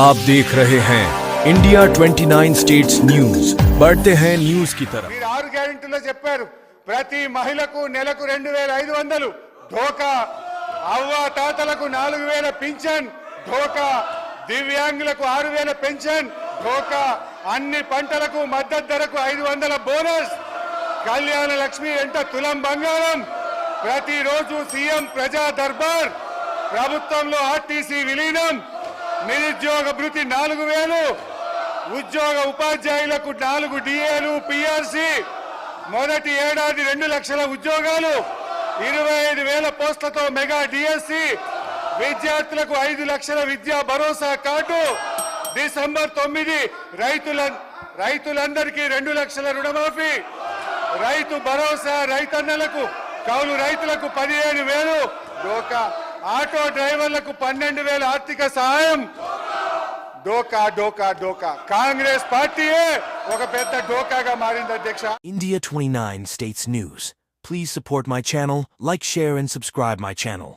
आप देख रहे हैं इंडिया 29 स्टेट्स न्यूज। बढ़ते हैं न्यूज की तरफ। మీరు 6 గ్యారెంటీలో చెప్పారు ప్రతి మహిళకు నెలకు 2500 ధోకా, అవ్వ తాతలకు 4000 పింఛన్ ధోకా, దివ్యాంగులకు 6000 పెన్షన్ ధోకా, అన్ని పంటలకు మద్దతు ధరకు 500 బోనస్, కళ్యాణ లక్ష్మి ఎంట తులం బంగారం, ప్రతిరోజు సీఎం ప్రజా దర్బార్, ప్రభుత్వంలో ఆర్టీసీ విలీనం, నిరుద్యోగ భృతి 4000, ఉద్యోగ ఉపాధ్యాయులకు 4 డిఏలు పిఆర్సీ, మొదటి ఏడాది 2 లక్షల ఉద్యోగాలు, 25,000 పోస్టులతో మెగా డిఎస్సి, విద్యార్థులకు 5 లక్షల విద్యా భరోసా కార్డు, డిసెంబర్ 9 రైతులందరికీ 2 లక్షల రుణమాఫీ, రైతు భరోసా రైతన్నలకు, కౌలు రైతులకు 15,000 డోకా, ఆటో డ్రైవర్లకు 12,000 ఆర్థిక సహాయం. డోకా డోకా డోకా కాంగ్రెస్ పార్టీయే ఒక పెద్ద డోకాగా మారింది అధ్యక్ష. India 29 States News. Please support my channel, like, share and subscribe my channel.